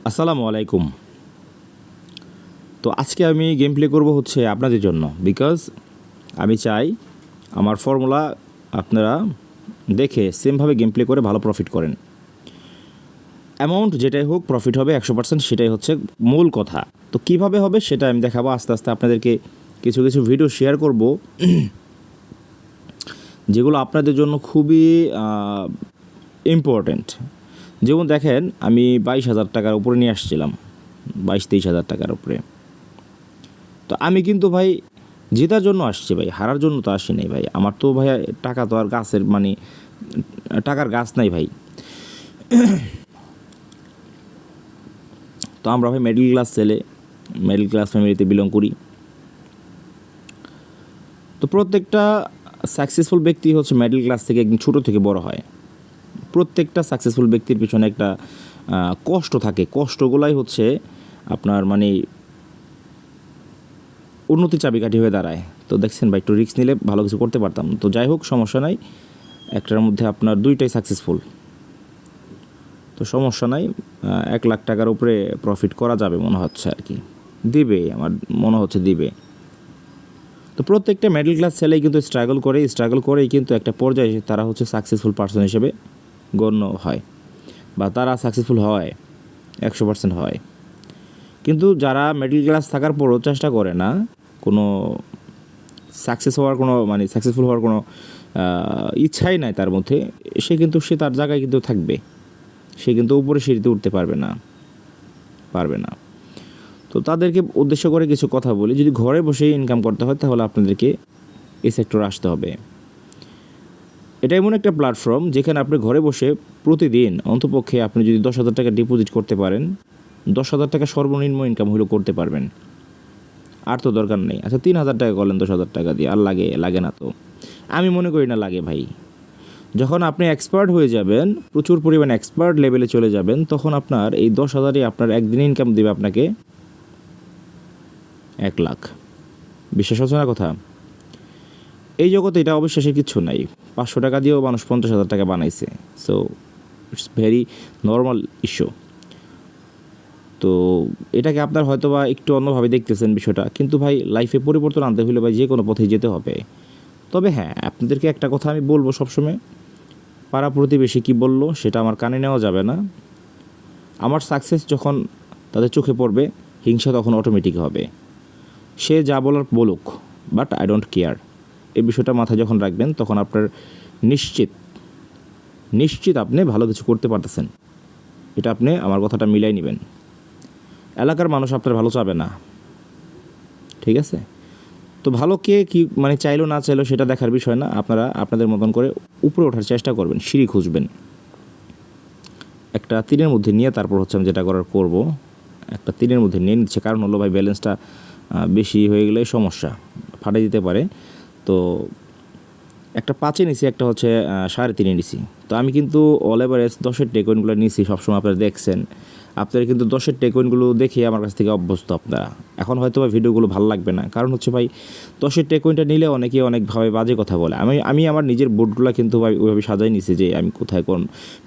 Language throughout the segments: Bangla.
আসসালামু আলাইকুম। তো আজকে আমি গেম প্লে করবো হচ্ছে আপনাদের জন্য, বিকজ আমি চাই আমার ফর্মুলা আপনারা দেখে সেমভাবে গেম প্লে করে ভালো প্রফিট করেন। অ্যামাউন্ট যেটাই হোক প্রফিট হবে 100%, সেটাই হচ্ছে মূল কথা। তো কিভাবে হবে সেটা আমি দেখাবো আস্তে আস্তে। আপনাদেরকে কিছু কিছু ভিডিও শেয়ার করব যেগুলো আপনাদের জন্য খুবই ইম্পর্ট্যান্ট। যেমন দেখেন, আমি 22,000 টাকার উপরে নিয়ে আসছিলাম, 22-23,000 টাকার উপরে। তো আমি কিন্তু ভাই জেতার জন্য আসছি ভাই, হারার জন্য তো আসি নাই ভাই। আমার তো ভাই টাকা তো আর গাছের মানে টাকার গাছ নাই ভাই। তো আমরা ভাই মিডল ক্লাস ছেলে, মিডল ক্লাস ফ্যামিলিতে বিলং করি। তো প্রত্যেকটা সাকসেসফুল ব্যক্তি হচ্ছে মিডল ক্লাস থেকে একদম ছোটো থেকে বড় হয়। প্রত্যেকটা সাকসেসফুল ব্যক্তির পিছনে একটা কষ্ট থাকে। কষ্টগুলাই হচ্ছে আপনার মানে উন্নতির চাবিকাঠি হয়ে দাঁড়ায়। তো দেখছেন ভাই, একটু রিস্ক নিলে ভালো কিছু করতে পারতাম। তো যাই হোক, সমস্যা নাই, একটার মধ্যে আপনার দুইটাই সাকসেসফুল, তো সমস্যা নাই। 1,00,000 টাকার উপরে প্রফিট করা যাবে মনে হচ্ছে আর কি, দিবে আমার মনে হচ্ছে দিবে। তো প্রত্যেকটা মিডল ক্লাস ছেলেই কিন্তু স্ট্রাগল করেই কিন্তু একটা পর্যায়ে তারা হচ্ছে সাকসেসফুল পার্সন হিসেবে গণ্য হয়, বা তারা সাকসেসফুল হয়, 100% হয়। কিন্তু যারা মিডল ক্লাস থাকার পরও চেষ্টা করে না কোনো সাকসেসফুল হওয়ার কোনো ইচ্ছাই নাই তার মধ্যে, সে তার জায়গায় কিন্তু থাকবে, সে কিন্তু উপরে সিঁড়িতে উঠতে পারবে না। তো তাদেরকে উদ্দেশ্য করে কিছু কথা বলি। যদি ঘরে বসে ইনকাম করতে হয় তাহলে আপনাদেরকে এই সেক্টরে আসতে হবে। এটা এমন একটা প্ল্যাটফর্ম যেখানে আপনি ঘরে বসে প্রতিদিন অন্তপক্ষে আপনি যদি 10,000 টাকা ডিপোজিট করতে পারেন, 10,000 টাকা সর্বনিম্ন ইনকাম হলেও করতে পারবেন। আর তো দরকার নেই। আচ্ছা, 3,000 টাকা করলেন 10,000 টাকা দিয়ে, আর লাগে না? তো আমি মনে করি না লাগে ভাই। যখন আপনি এক্সপার্ট হয়ে যাবেন, প্রচুর পরিমাণে এক্সপার্ট লেভেলে চলে যাবেন, তখন আপনার এই 10,000ই আপনার একদিনে ইনকাম দেবে আপনাকে 1,00,000। বিশ্বাস হচ্ছে না কথা? এই জগতে এটা অবিশ্বাসের কিছু নাই। 500 টাকা দিয়েও মানুষ 50,000 টাকা বানাইছে। So it's very normal issue. তো এটাকে আপনার হয়তো বা একটু অন্যভাবে দেখতেছেন বিষয়টা, কিন্তু ভাই লাইফে পরিবর্তন আনতে হলে ভাই যে কোনো পথেই যেতে হবে। তবে হ্যাঁ, আপনাদেরকে একটা কথা আমি বলবো সবসময়, পাড়া প্রতিবেশী কী বললো সেটা আমার কানে নেওয়া যাবে না। আমার সাকসেস যখন তাদের চোখে পড়বে, হিংসা তখন অটোমেটিক হবে। সে যা বলার বলুক, বাট আই ডোন্ট কেয়ার। এই বিষয়টা মাথায় যখন রাখবেন, তখন আপনার নিশ্চিত আপনি ভালো কিছু করতে পারতেছেন। এটা আপনি আমার কথাটা মিলাই নেবেন। এলাকার মানুষ আপনার ভালো চাবে না, ঠিক আছে? তো ভালো কে কী মানে চাইলো না চাইলো সেটা দেখার বিষয় না। আপনারা আপনাদের মতন করে উপরে ওঠার চেষ্টা করবেন, সিঁড়ি খুঁজবেন। একটা তীরের মধ্যে নিয়ে তারপর হচ্ছে আমি যেটা করব, একটা তীরের মধ্যে নিয়ে নিচ্ছে। কারণ হলো ভাই, ব্যালেন্সটা বেশি হয়ে গেলে সমস্যা, ফাটে দিতে পারে। তো একটা 5-এ নিছি, একটা হচ্ছে 3.5 নিছি। তো আমি কিন্তু অল এভারেজ 10-এর টেকওয়েনগুলো নিছি সবসময়, আপনারা দেখছেন। আপনারা কিন্তু 10-এর টেকওয়েনগুলো দেখে আমার কাছ থেকে অভ্যস্ত আপনারা। এখন হয়তো ভাই ভিডিওগুলো ভালো লাগবে না, কারণ হচ্ছে ভাই 10-এর টেকওয়েনটা নিলে অনেকে অনেকভাবে বাজে কথা বলে। আমি আমার নিজের বোর্ডগুলো কিন্তু ভাই ওইভাবে সাজাই নিছি যে আমি কোথায়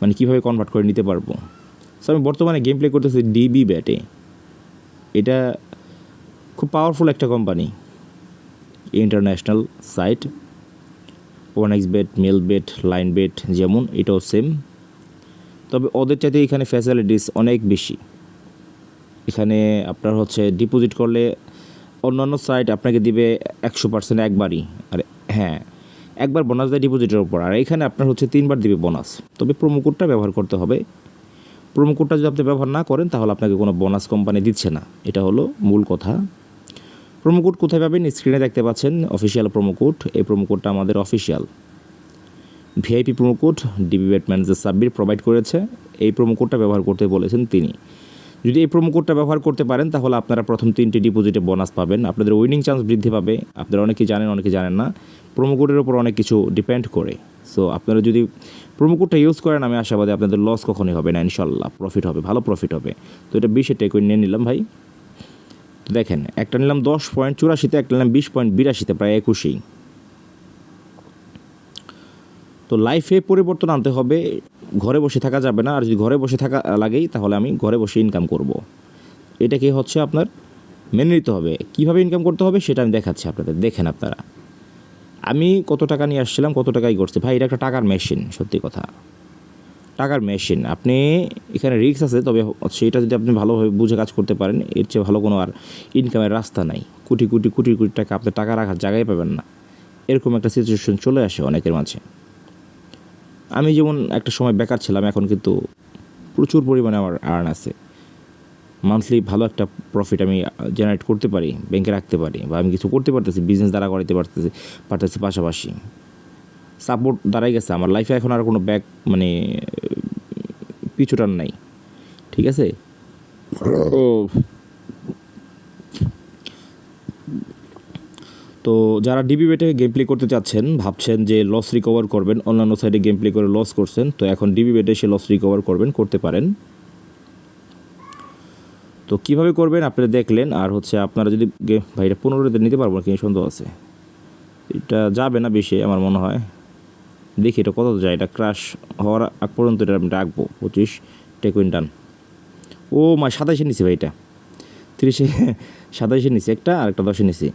মানে কীভাবে কনভার্ট করে নিতে পারবো। সো আমি বর্তমানে গেম প্লে করতেছি ডিবি ব্যাটে। এটা খুব পাওয়ারফুল একটা company, international site. 1xBet, Melbet, Linebet যেমন, এটাও সেম। তবে ওদের চাইতে এখানে ফ্যাসিলিটিস অনেক বেশি। এখানে আপনার হচ্ছে ডিপোজিট করলে অন্যান্য সাইট আপনাকে দিবে 100% একবারই। আর হ্যাঁ, একবার বোনাস দেয় ডিপোজিটের উপর, আর এখানে আপনার হচ্ছে 3বার দিবে বোনাস। তবে প্রোমো কোডটা ব্যবহার করতে হবে। প্রোমো কোডটা যদি আপনি ব্যবহার না করেন তাহলে আপনাকে কোনো বোনাস কোম্পানি দিচ্ছে না। এটা হলো মূল কথা। প্রোমো কোড কোথায় পাবেন? স্ক্রিনে দেখতে পাচ্ছেন অফিসিয়াল প্রোমো কোড। এই প্রোমো কোডটা আমাদের official VIP promo code DB bat manager Sabbir provide করেছে। এই প্রোমো কোডটা ব্যবহার করতে বলেছেন তিনি। যদি এই প্রোমো কোডটা ব্যবহার করতে পারেন তাহলে আপনারা প্রথম 3টি ডিপোজিটে বোনাস পাবেন, আপনাদের উইনিং চান্স বৃদ্ধি পাবে। আপনারা অনেকেই জানেন, অনেকে জানেন না, প্রোমো কোডের উপর অনেক কিছু ডিপেন্ড করে। সো আপনারা যদি প্রোমো কোডটা ইউজ করেন, আমি আশাবাদী আপনাদের লস কখনোই হবে না, ইনশাল্লাহ প্রফিট হবে, ভালো প্রফিট হবে। তো এটা 20-এ টেকওয়েন নিয়ে নিলাম ভাই। তো দেখেন, একটা নিলাম 10.84, একটা নিলাম 20.82, প্রায় 21। তো লাইফে পরিবর্তন আনতে হবে, ঘরে বসে থাকা যাবে না। আর যদি ঘরে বসে থাকা লাগেই তাহলে আমি ঘরে বসে ইনকাম করব। এটাকে হচ্ছে আপনার মেনে নিতে হবে। কীভাবে ইনকাম করতে হবে সেটা আমি দেখাচ্ছি আপনাদের, দেখেন আপনারা। আমি কত টাকা নিয়ে আসছিলাম, কত টাকাই করছি ভাই, এটা একটা টাকার মেশিন, সত্যি কথা টাকার মেশিন। আপনি এখানে রিস্ক আছে, তবে সেটা যদি আপনি ভালোভাবে বুঝে কাজ করতে পারেন, এর চেয়ে ভালো কোনো আর ইনকামের রাস্তা নাই। কোটি কোটি কোটি কোটি টাকা আপনি টাকা রাখার জায়গায় পাবেন না, এরকম একটা সিচুয়েশন চলে আসে অনেকের মাঝে। আমি যেমন একটা সময় বেকার ছিলাম, এখন কিন্তু প্রচুর পরিমাণে আমার আর্ন আছে। মান্থলি ভালো একটা প্রফিট আমি জেনারেট করতে পারি, ব্যাংকে রাখতে পারি, বা আমি কিছু করতে পারতেছি, বিজনেস দ্বারা করাতে পারতেছি পাশাপাশি। সাপোর্ট দাঁড়াই গেছে আমার লাইফে, এখন আর কোনো ব্যাক মানে পিছুটান নাই, ঠিক আছে। তো যারা ডিবি বেটে গেম প্লে করতে চাচ্ছেন, ভাবছেন যে লস রিকভার করবেন, অন্যান্য সাইডে গেম প্লে করে লস করছেন, তো এখন ডিবি বেটে সে লস রিকভার করতে পারেন। তো কীভাবে করবেন আপনারা দেখলেন। আর হচ্ছে আপনারা যদি ভাই এটা 15 নিতে পারবো না, কি সন্দেহ আছে, এটা যাবে না বেশি আমার মনে হয়। দেখি এটা কত যায়, এটা ক্রাশ হওয়ার আগ পর্যন্ত এটা আমি রাখবো। 25 টেকুইন ডান। ও 27 নিছি ভাই, এটা 30 27 নিছি একটা, আর একটা 10 নিছি।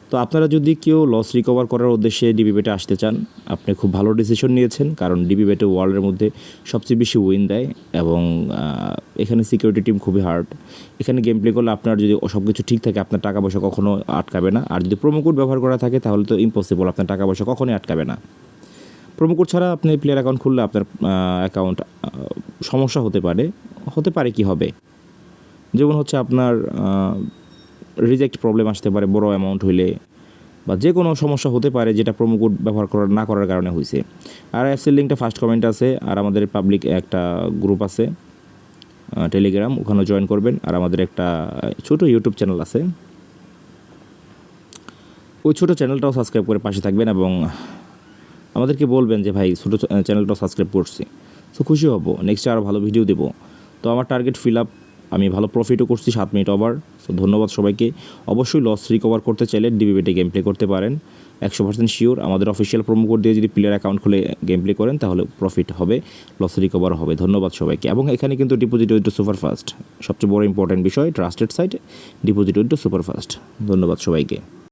তো আপনারা যদি কেউ লস রিকভার করার উদ্দেশ্যে ডিবি বেটে আসতে চান, আপনি খুব ভালো ডিসিশন নিয়েছেন, কারণ ডিবি বেটে ওয়ার্ল্ডের মধ্যে সবচেয়ে বেশি উইন দেয়, এবং এখানে সিকিউরিটি টিম খুবই হার্ড। এখানে গেম প্লে করলে আপনার যদি সব কিছু ঠিক থাকে, আপনার টাকা পয়সা কখনো আটকাবে না। আর যদি প্রোমো কোড ব্যবহার করা থাকে তাহলে তো ইম্পসিবল, আপনার টাকা পয়সা কখনোই আটকাবে না। প্রোমো কোড ছাড়া আপনি প্লেয়ার অ্যাকাউন্ট খুললে আপনার অ্যাকাউন্ট সমস্যা হতে পারে কি হবে, যেমন হচ্ছে আপনার রিজেক্ট প্রবলেম আসতে পারে বড় অ্যামাউন্ট হইলে, বা যে কোনো সমস্যা হতে পারে যেটা প্রোমো কোড ব্যবহার না করার কারণে হয়েছে। আর অ্যাপসের লিঙ্কটা ফার্স্ট কমেন্ট আছে, আর আমাদের পাবলিক একটা গ্রুপ আছে টেলিগ্রাম, ওখানে জয়েন করবেন। আর আমাদের একটা ছোটো ইউটিউব চ্যানেল আছে, ওই ছোটো চ্যানেলটাও সাবস্ক্রাইব করে পাশে থাকবেন, এবং আমাদেরকে বলবেন যে ভাই ছোটো চ্যানেলটাও সাবস্ক্রাইব করছি, তো খুশি হব, নেক্সটে আরও ভালো ভিডিও দেবো। তো আমার টার্গেট ফিল আপ, আমি ভালো প্রফিটও করছি, 7 মিনিট ওভার। তো ধন্যবাদ সবাইকে। অবশ্যই লস রিকভার করতে চাইলে ডিবি বেটে গেম প্লে করতে পারেন, 100% শিওর। আমাদের অফিসিয়াল প্রোমো কোড দিয়ে যদি প্লেয়ার অ্যাকাউন্ট খুলে গেম প্লে করেন তাহলে প্রফিট হবে, লস রিকভার হবে। ধন্যবাদ সবাইকে। এবং এখানে কিন্তু ডিপোজিট উইথড্র সুপার ফাস্ট, সবচেয়ে বড় ইম্পর্টেন্ট বিষয়, trusted site, deposit withdraw super fast. ধন্যবাদ সবাইকে।